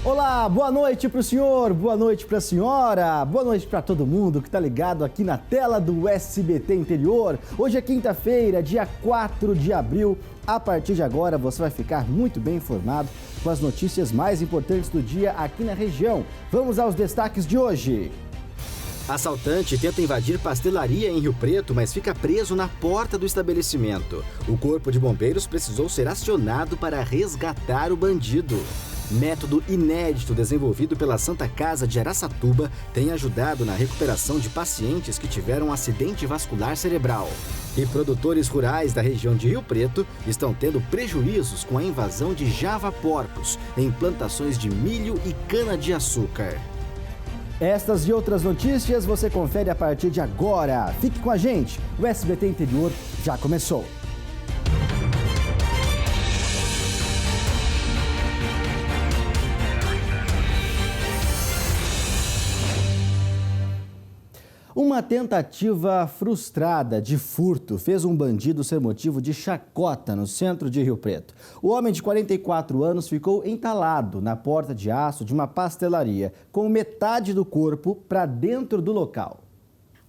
Olá, boa noite para o senhor, boa noite para a senhora, boa noite para todo mundo que está ligado aqui na tela do SBT Interior. Hoje é quinta-feira, dia 4 de abril. A partir de agora você vai ficar muito bem informado com as notícias mais importantes do dia aqui na região. Vamos aos destaques de hoje. Assaltante tenta invadir pastelaria em Rio Preto, mas fica preso na porta do estabelecimento. O corpo de bombeiros precisou ser acionado para resgatar o bandido. Método inédito desenvolvido pela Santa Casa de Araçatuba tem ajudado na recuperação de pacientes que tiveram um acidente vascular cerebral. E produtores rurais da região de Rio Preto estão tendo prejuízos com a invasão de javaporcos em plantações de milho e cana-de-açúcar. Estas e outras notícias você confere a partir de agora. Fique com a gente, o SBT Interior já começou. Uma tentativa frustrada de furto fez um bandido ser motivo de chacota no centro de Rio Preto. O homem de 44 anos ficou entalado na porta de aço de uma pastelaria, com metade do corpo para dentro do local.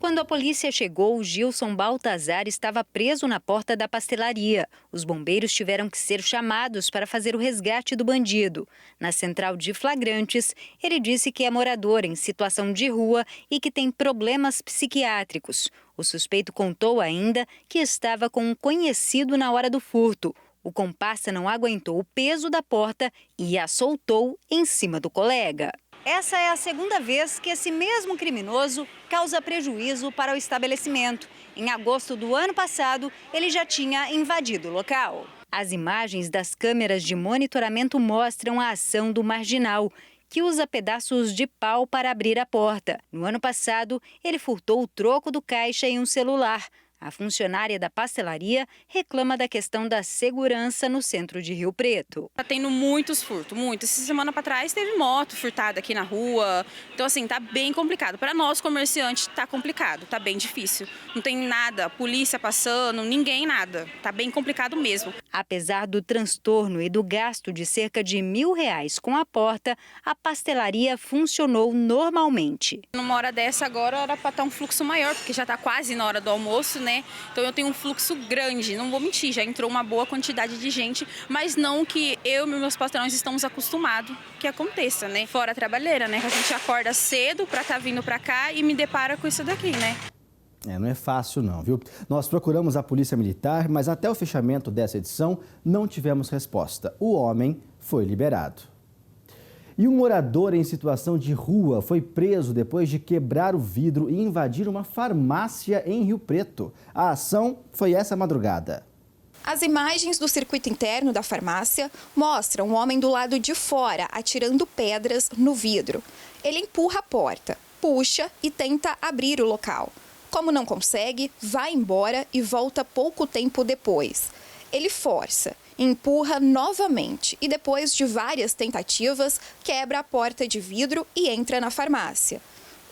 Quando a polícia chegou, Gilson Baltazar estava preso na porta da pastelaria. Os bombeiros tiveram que ser chamados para fazer o resgate do bandido. Na central de flagrantes, ele disse que é morador em situação de rua e que tem problemas psiquiátricos. O suspeito contou ainda que estava com um conhecido na hora do furto. O comparsa não aguentou o peso da porta e a soltou em cima do colega. Essa é a segunda vez que esse mesmo criminoso causa prejuízo para o estabelecimento. Em agosto do ano passado, ele já tinha invadido o local. As imagens das câmeras de monitoramento mostram a ação do marginal, que usa pedaços de pau para abrir a porta. No ano passado, ele furtou o troco do caixa e um celular. A funcionária da pastelaria reclama da questão da segurança no centro de Rio Preto. Tá tendo muitos furtos, muitos. Essa semana para trás teve moto furtada aqui na rua. Então, assim, tá bem complicado. Para nós, comerciantes, tá complicado, tá bem difícil. Não tem nada, polícia passando, ninguém, nada. Tá bem complicado mesmo. Apesar do transtorno e do gasto de cerca de R$1.000 com a porta, a pastelaria funcionou normalmente. Numa hora dessa agora era para estar um fluxo maior, porque já tá quase na hora do almoço, né? Então eu tenho um fluxo grande, não vou mentir, já entrou uma boa quantidade de gente, mas não que eu e meus patrões estamos acostumados que aconteça, né? Fora a trabalheira, né? Que a gente acorda cedo para estar vindo para cá e me depara com isso daqui, né? Não é fácil não, viu? Nós procuramos a Polícia Militar, mas até o fechamento dessa edição não tivemos resposta. O homem foi liberado. E um morador em situação de rua foi preso depois de quebrar o vidro e invadir uma farmácia em Rio Preto. A ação foi essa madrugada. As imagens do circuito interno da farmácia mostram um homem do lado de fora atirando pedras no vidro. Ele empurra a porta, puxa e tenta abrir o local. Como não consegue, vai embora e volta pouco tempo depois. Ele força, empurra novamente e depois de várias tentativas, quebra a porta de vidro e entra na farmácia.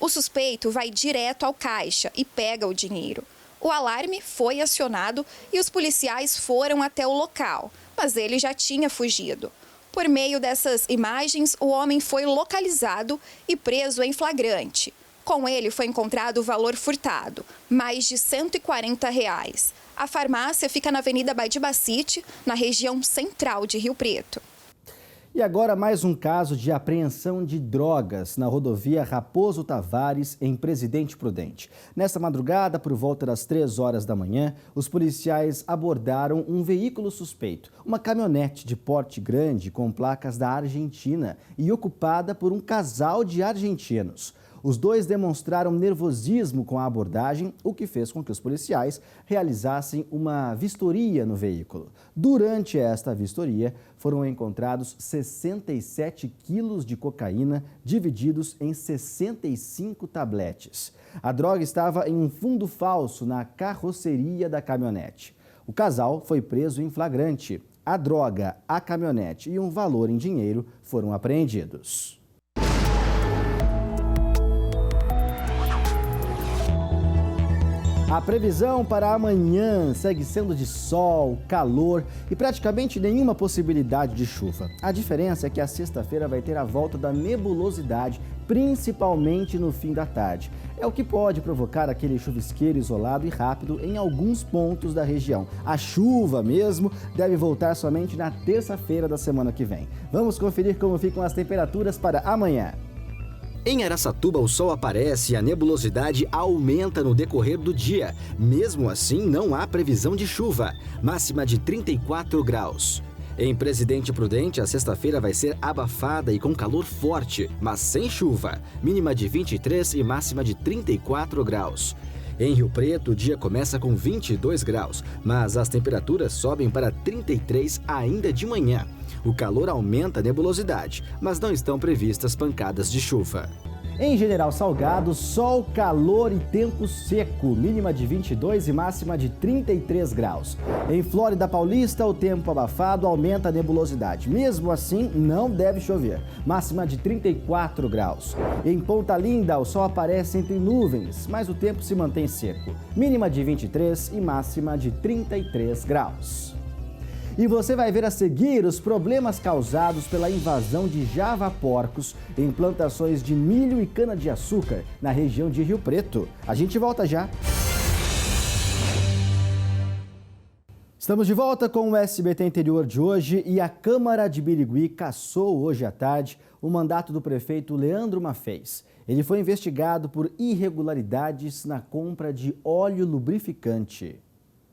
O suspeito vai direto ao caixa e pega o dinheiro. O alarme foi acionado e os policiais foram até o local, mas ele já tinha fugido. Por meio dessas imagens, o homem foi localizado e preso em flagrante. Com ele foi encontrado o valor furtado, mais de R$140. A farmácia fica na Avenida Badibacite, na região central de Rio Preto. E agora mais um caso de apreensão de drogas na rodovia Raposo Tavares, em Presidente Prudente. Nesta madrugada, por volta das 3 horas da manhã, os policiais abordaram um veículo suspeito, uma caminhonete de porte grande com placas da Argentina e ocupada por um casal de argentinos. Os dois demonstraram nervosismo com a abordagem, o que fez com que os policiais realizassem uma vistoria no veículo. Durante esta vistoria, foram encontrados 67 quilos de cocaína, divididos em 65 tabletes. A droga estava em um fundo falso na carroceria da caminhonete. O casal foi preso em flagrante. A droga, a caminhonete e um valor em dinheiro foram apreendidos. A previsão para amanhã segue sendo de sol, calor e praticamente nenhuma possibilidade de chuva. A diferença é que a sexta-feira vai ter a volta da nebulosidade, principalmente no fim da tarde. É o que pode provocar aquele chuvisqueiro isolado e rápido em alguns pontos da região. A chuva mesmo deve voltar somente na terça-feira da semana que vem. Vamos conferir como ficam as temperaturas para amanhã. Em Araçatuba, o sol aparece e a nebulosidade aumenta no decorrer do dia. Mesmo assim, não há previsão de chuva. Máxima de 34 graus. Em Presidente Prudente, a sexta-feira vai ser abafada e com calor forte, mas sem chuva. Mínima de 23 e máxima de 34 graus. Em Rio Preto, o dia começa com 22 graus, mas as temperaturas sobem para 33 ainda de manhã. O calor aumenta a nebulosidade, mas não estão previstas pancadas de chuva. Em General Salgado, sol, calor e tempo seco, mínima de 22 e máxima de 33 graus. Em Flórida Paulista, o tempo abafado aumenta a nebulosidade. Mesmo assim, não deve chover, máxima de 34 graus. Em Ponta Linda, o sol aparece entre nuvens, mas o tempo se mantém seco, mínima de 23 e máxima de 33 graus. E você vai ver a seguir os problemas causados pela invasão de javaporcos em plantações de milho e cana-de-açúcar na região de Rio Preto. A gente volta já. Estamos de volta com o SBT Interior de hoje e a Câmara de Birigui cassou hoje à tarde o mandato do prefeito Leandro Maffez. Ele foi investigado por irregularidades na compra de óleo lubrificante.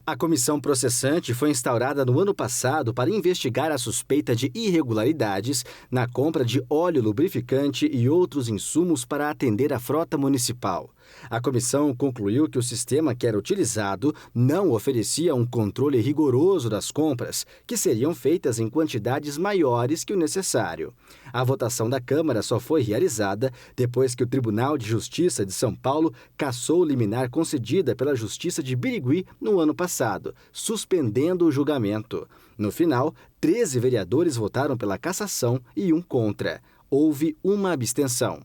A comissão processante foi instaurada no ano passado para investigar a suspeita de irregularidades na compra de óleo lubrificante e outros insumos para atender a frota municipal. A comissão concluiu que o sistema que era utilizado não oferecia um controle rigoroso das compras, que seriam feitas em quantidades maiores que o necessário. A votação da Câmara só foi realizada depois que o Tribunal de Justiça de São Paulo cassou liminar concedida pela Justiça de Birigui no ano passado, suspendendo o julgamento. No final, 13 vereadores votaram pela cassação e um contra. Houve uma abstenção.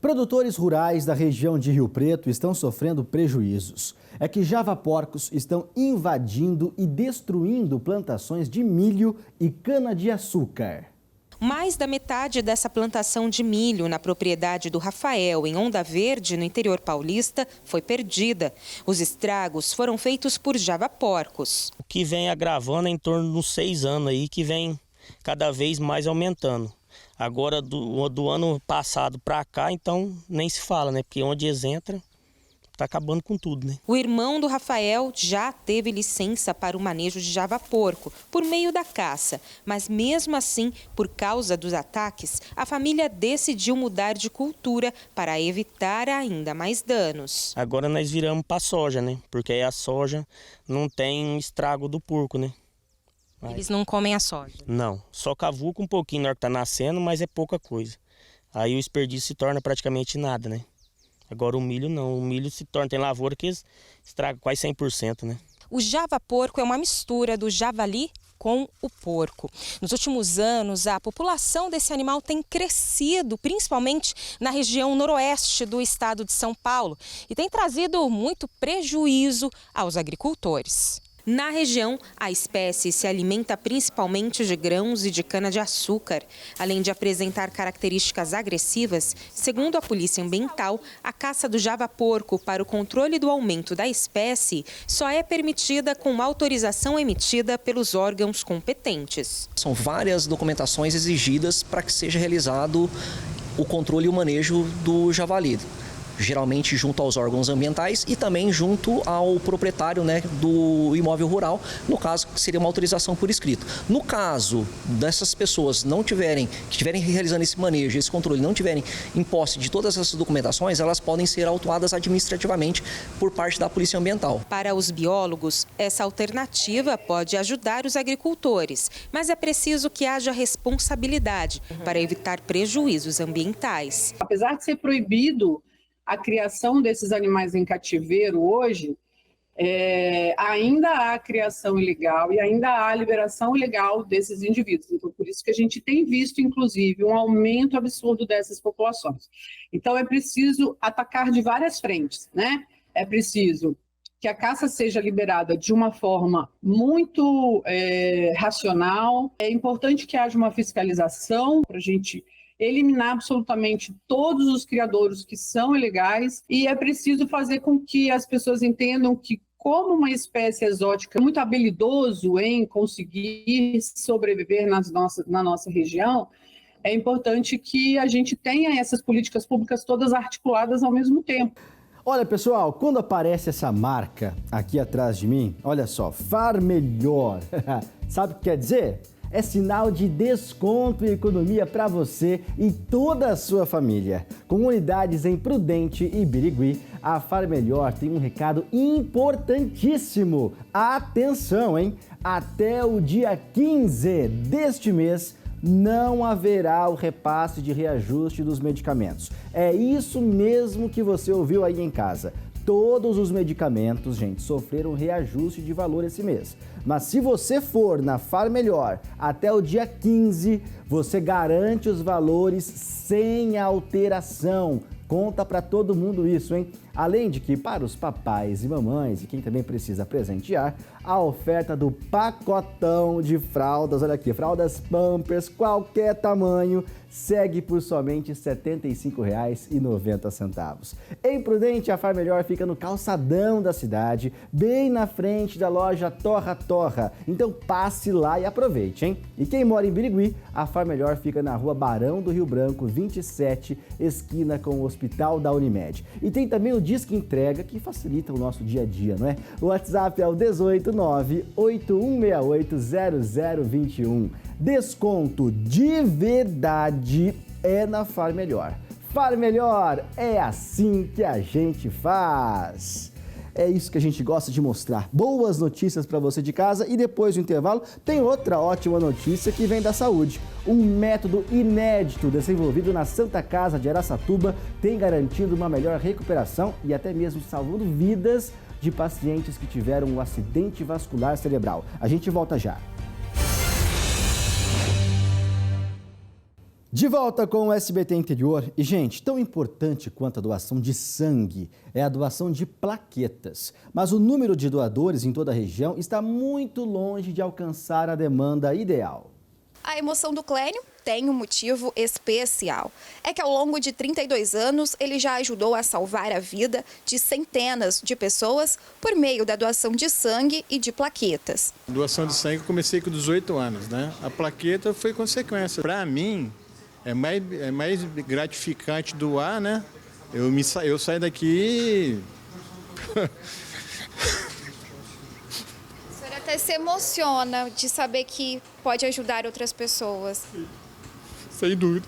Produtores rurais da região de Rio Preto estão sofrendo prejuízos. É que javaporcos estão invadindo e destruindo plantações de milho e cana-de-açúcar. Mais da metade dessa plantação de milho na propriedade do Rafael, em Onda Verde, no interior paulista, foi perdida. Os estragos foram feitos por javaporcos. O que vem agravando é em torno dos 6 anos aí, que vem cada vez mais aumentando. Agora, do ano passado para cá, então, nem se fala, né? Porque onde eles entram, tá acabando com tudo, né? O irmão do Rafael já teve licença para o manejo de javaporco, por meio da caça. Mas mesmo assim, por causa dos ataques, a família decidiu mudar de cultura para evitar ainda mais danos. Agora nós viramos para soja, né? Porque aí a soja não tem estrago do porco, né? Eles não comem a soja? Não, só cavuca um pouquinho na hora que tá nascendo, mas é pouca coisa. Aí o desperdício se torna praticamente nada, né? Agora o milho não, o milho se torna, tem lavoura que estraga quase 100%, né? O javaporco é uma mistura do javali com o porco. Nos últimos anos, a população desse animal tem crescido, principalmente na região noroeste do estado de São Paulo, e tem trazido muito prejuízo aos agricultores. Na região, a espécie se alimenta principalmente de grãos e de cana-de-açúcar. Além de apresentar características agressivas, segundo a Polícia Ambiental, a caça do javaporco para o controle do aumento da espécie só é permitida com uma autorização emitida pelos órgãos competentes. São várias documentações exigidas para que seja realizado o controle e o manejo do javali. Geralmente junto aos órgãos ambientais e também junto ao proprietário, né, do imóvel rural, no caso que seria uma autorização por escrito. No caso dessas pessoas que estiverem realizando esse manejo, esse controle, não tiverem em posse de todas essas documentações, elas podem ser autuadas administrativamente por parte da Polícia Ambiental. Para os biólogos, essa alternativa pode ajudar os agricultores, mas é preciso que haja responsabilidade para evitar prejuízos ambientais. Apesar de ser proibido a criação desses animais em cativeiro hoje, ainda há criação ilegal e ainda há liberação ilegal desses indivíduos. Então, por isso que a gente tem visto, inclusive, um aumento absurdo dessas populações. Então, é preciso atacar de várias frentes, né? É preciso que a caça seja liberada de uma forma muito racional. É importante que haja uma fiscalização para a gente eliminar absolutamente todos os criadouros que são ilegais, e é preciso fazer com que as pessoas entendam que, como uma espécie exótica muito habilidoso em conseguir sobreviver na nossa região, é importante que a gente tenha essas políticas públicas todas articuladas ao mesmo tempo. Olha, pessoal, quando aparece essa marca aqui atrás de mim, olha só, Far Melhor, sabe o que quer dizer? É sinal de desconto e economia para você e toda a sua família. Com unidades em Prudente e Birigui, a Far Melhor tem um recado importantíssimo. Atenção, hein? Até o dia 15 deste mês, não haverá o repasse de reajuste dos medicamentos. É isso mesmo que você ouviu aí em casa. Todos os medicamentos, gente, sofreram reajuste de valor esse mês. Mas se você for na Far Melhor até o dia 15, você garante os valores sem alteração. Conta para todo mundo isso, hein? Além de que, para os papais e mamães e quem também precisa presentear, a oferta do pacotão de fraldas, olha aqui, fraldas Pampers, qualquer tamanho, segue por somente R$ 75,90. Em Prudente, a Far Melhor fica no calçadão da cidade, bem na frente da loja Torra Torra. Então passe lá e aproveite, hein? E quem mora em Birigui, a Far Melhor fica na rua Barão do Rio Branco, 27, esquina com o Hospital da Unimed. E tem também o Disque Entrega, que facilita o nosso dia a dia, não é? O WhatsApp é o 18981680021. Desconto de verdade é na Far Melhor. Far Melhor, é assim que a gente faz. É isso que a gente gosta de mostrar. Boas notícias para você de casa, e depois do intervalo tem outra ótima notícia que vem da saúde. Um método inédito desenvolvido na Santa Casa de Araçatuba tem garantido uma melhor recuperação e até mesmo salvando vidas de pacientes que tiveram um acidente vascular cerebral. A gente volta já. De volta com o SBT Interior. E, gente, tão importante quanto a doação de sangue é a doação de plaquetas. Mas o número de doadores em toda a região está muito longe de alcançar a demanda ideal. A emoção do Clênio tem um motivo especial. É que ao longo de 32 anos, ele já ajudou a salvar a vida de centenas de pessoas por meio da doação de sangue e de plaquetas. A doação de sangue eu comecei com 18 anos, né? A plaqueta foi consequência. Para mim, é mais gratificante doar, né? Eu saio daqui... O senhor até se emociona de saber que pode ajudar outras pessoas. Sem dúvida.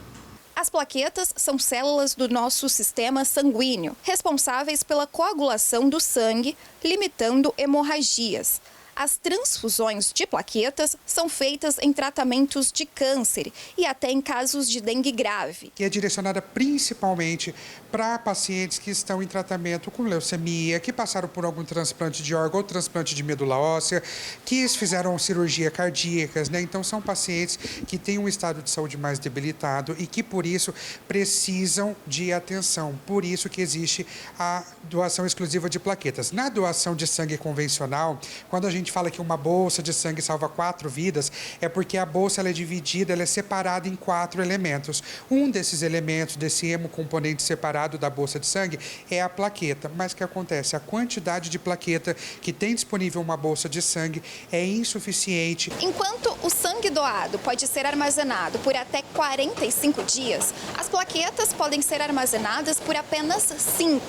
As plaquetas são células do nosso sistema sanguíneo, responsáveis pela coagulação do sangue, limitando hemorragias. As transfusões de plaquetas são feitas em tratamentos de câncer e até em casos de dengue grave. Que é direcionada principalmente para pacientes que estão em tratamento com leucemia, que passaram por algum transplante de órgão ou transplante de medula óssea, que fizeram cirurgia cardíacas, né? Então são pacientes que têm um estado de saúde mais debilitado e que por isso precisam de atenção. Por isso que existe a doação exclusiva de plaquetas. Na doação de sangue convencional, quando a gente fala que uma bolsa de sangue salva 4 vidas, é porque a bolsa ela é dividida, ela é separada em 4 elementos. Um desses elementos, desse hemocomponente separado da bolsa de sangue, é a plaqueta. Mas o que acontece? A quantidade de plaqueta que tem disponível uma bolsa de sangue é insuficiente. Enquanto o sangue doado pode ser armazenado por até 45 dias, as plaquetas podem ser armazenadas por apenas 5.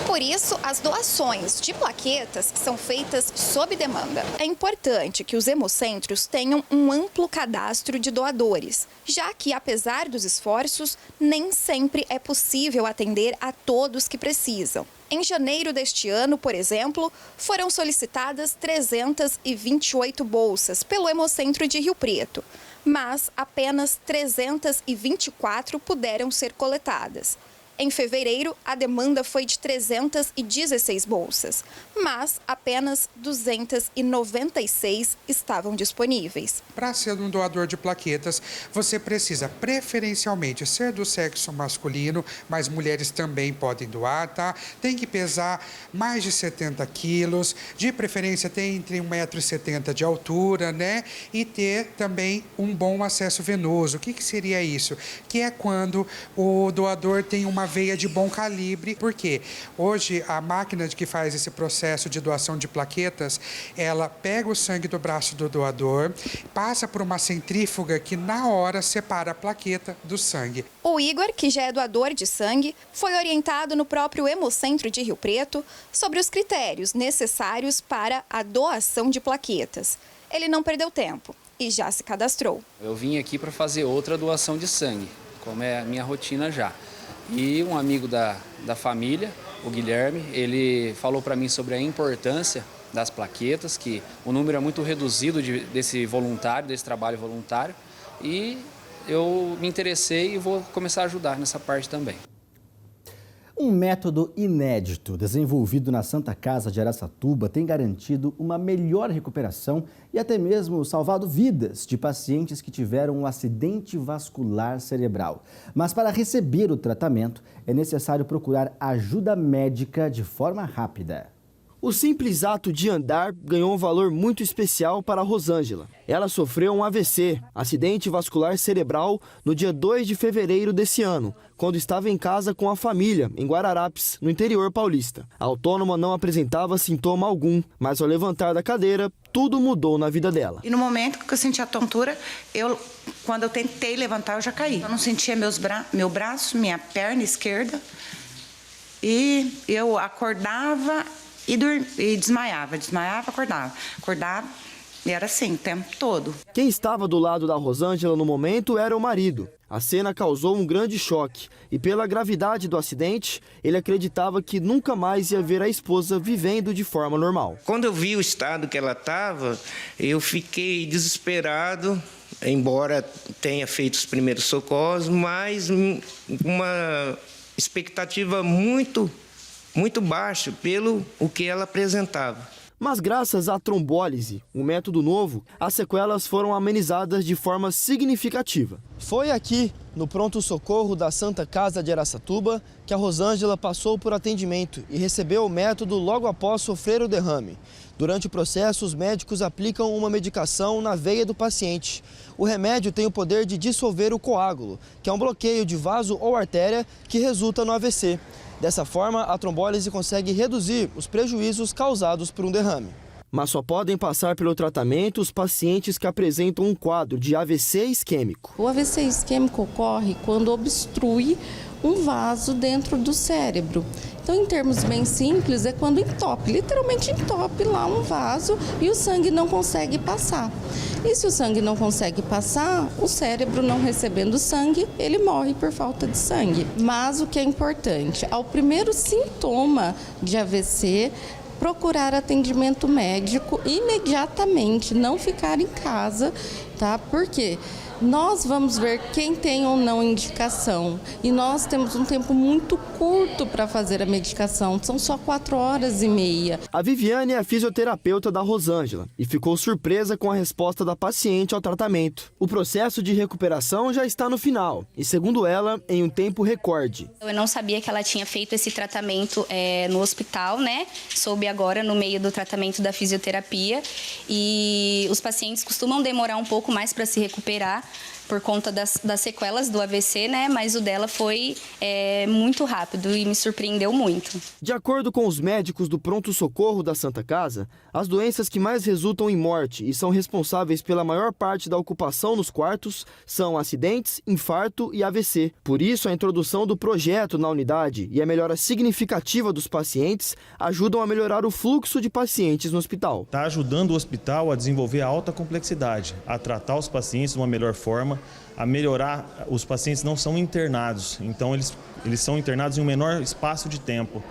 Por isso, as doações de plaquetas são feitas sob demanda. É importante que os hemocentros tenham um amplo cadastro de doadores, já que, apesar dos esforços, nem sempre é possível atender a todos que precisam. Em janeiro deste ano, por exemplo, foram solicitadas 328 bolsas pelo Hemocentro de Rio Preto, mas apenas 324 puderam ser coletadas. Em fevereiro, a demanda foi de 316 bolsas, mas apenas 296 estavam disponíveis. Para ser um doador de plaquetas, você precisa preferencialmente ser do sexo masculino, mas mulheres também podem doar, tá? Tem que pesar mais de 70 quilos, de preferência ter entre 1,70 m de altura, né? E ter também um bom acesso venoso. O que seria isso? Que é quando o doador tem uma veia de bom calibre, porque hoje a máquina que faz esse processo de doação de plaquetas, ela pega o sangue do braço do doador, passa por uma centrífuga que na hora separa a plaqueta do sangue. O Igor, que já é doador de sangue, foi orientado no próprio Hemocentro de Rio Preto sobre os critérios necessários para a doação de plaquetas. Ele não perdeu tempo e já se cadastrou. Eu vim aqui para fazer outra doação de sangue, como é a minha rotina já. E um amigo da família, o Guilherme, ele falou para mim sobre a importância das plaquetas, que o número é muito reduzido desse trabalho voluntário, e eu me interessei e vou começar a ajudar nessa parte também. Um método inédito desenvolvido na Santa Casa de Araçatuba tem garantido uma melhor recuperação e até mesmo salvado vidas de pacientes que tiveram um acidente vascular cerebral. Mas para receber o tratamento é necessário procurar ajuda médica de forma rápida. O simples ato de andar ganhou um valor muito especial para a Rosângela. Ela sofreu um AVC, acidente vascular cerebral, no dia 2 de fevereiro desse ano, quando estava em casa com a família, em Guararapes, no interior paulista. A autônoma não apresentava sintoma algum, mas ao levantar da cadeira, tudo mudou na vida dela. E no momento que eu senti a tontura, quando eu tentei levantar, eu já caí. Eu não sentia meu braço, minha perna esquerda, e eu acordava e desmaiava, acordava, e era assim o tempo todo. Quem estava do lado da Rosângela no momento era o marido. A cena causou um grande choque e pela gravidade do acidente, ele acreditava que nunca mais ia ver a esposa vivendo de forma normal. Quando eu vi o estado que ela estava, eu fiquei desesperado, embora tenha feito os primeiros socorros, mas uma expectativa muito baixo pelo o que ela apresentava. Mas graças à trombólise, um método novo, as sequelas foram amenizadas de forma significativa. Foi aqui, no pronto-socorro da Santa Casa de Araçatuba, que a Rosângela passou por atendimento e recebeu o método logo após sofrer o derrame. Durante o processo, os médicos aplicam uma medicação na veia do paciente. O remédio tem o poder de dissolver o coágulo, que é um bloqueio de vaso ou artéria que resulta no AVC. Dessa forma, a trombólise consegue reduzir os prejuízos causados por um derrame. Mas só podem passar pelo tratamento os pacientes que apresentam um quadro de AVC isquêmico. O AVC isquêmico ocorre quando obstrui um vaso dentro do cérebro. Então, em termos bem simples, é quando entope, literalmente entope lá um vaso e o sangue não consegue passar. E se o sangue não consegue passar, o cérebro não recebendo sangue, ele morre por falta de sangue. Mas o que é importante, ao primeiro sintoma de AVC, procurar atendimento médico imediatamente, não ficar em casa, tá? Por quê? Nós vamos ver quem tem ou não indicação e nós temos um tempo muito curto para fazer a medicação, são só 4h30. A Viviane é a fisioterapeuta da Rosângela e ficou surpresa com a resposta da paciente ao tratamento. O processo de recuperação já está no final e, segundo ela, em um tempo recorde. Eu não sabia que ela tinha feito esse tratamento no hospital, né? Soube agora no meio do tratamento da fisioterapia e os pacientes costumam demorar um pouco mais para se recuperar por conta das sequelas do AVC, né? Mas o dela foi muito rápido e me surpreendeu muito. De acordo com os médicos do pronto-socorro da Santa Casa, as doenças que mais resultam em morte e são responsáveis pela maior parte da ocupação nos quartos são acidentes, infarto e AVC. Por isso, a introdução do projeto na unidade e a melhora significativa dos pacientes ajudam a melhorar o fluxo de pacientes no hospital. Está ajudando o hospital a desenvolver a alta complexidade, a tratar os pacientes de uma melhor forma, a melhorar. Os pacientes não são internados, então eles são internados em um menor espaço de tempo.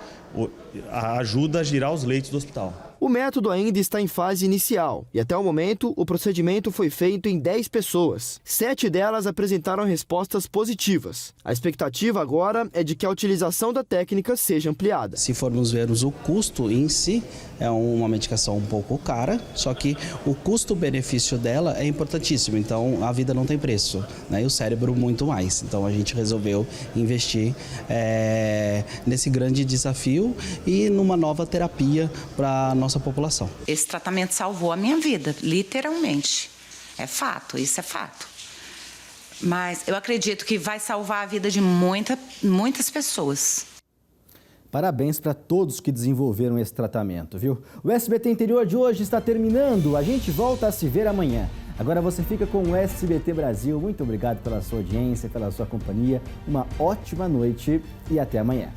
Ajuda a girar os leitos do hospital. O método ainda está em fase inicial e até o momento o procedimento foi feito em 10 pessoas. 7 delas apresentaram respostas positivas. A expectativa agora é de que a utilização da técnica seja ampliada. Se formos ver o custo em si, é uma medicação um pouco cara, só que o custo-benefício dela é importantíssimo, então a vida não tem preço, né? E o cérebro muito mais. Então a gente resolveu investir nesse grande desafio e numa nova terapia para a nossa população. Esse tratamento salvou a minha vida, literalmente. É fato, isso é fato. Mas eu acredito que vai salvar a vida de muitas pessoas. Parabéns para todos que desenvolveram esse tratamento, viu? O SBT Interior de hoje está terminando. A gente volta a se ver amanhã. Agora você fica com o SBT Brasil. Muito obrigado pela sua audiência, pela sua companhia. Uma ótima noite e até amanhã.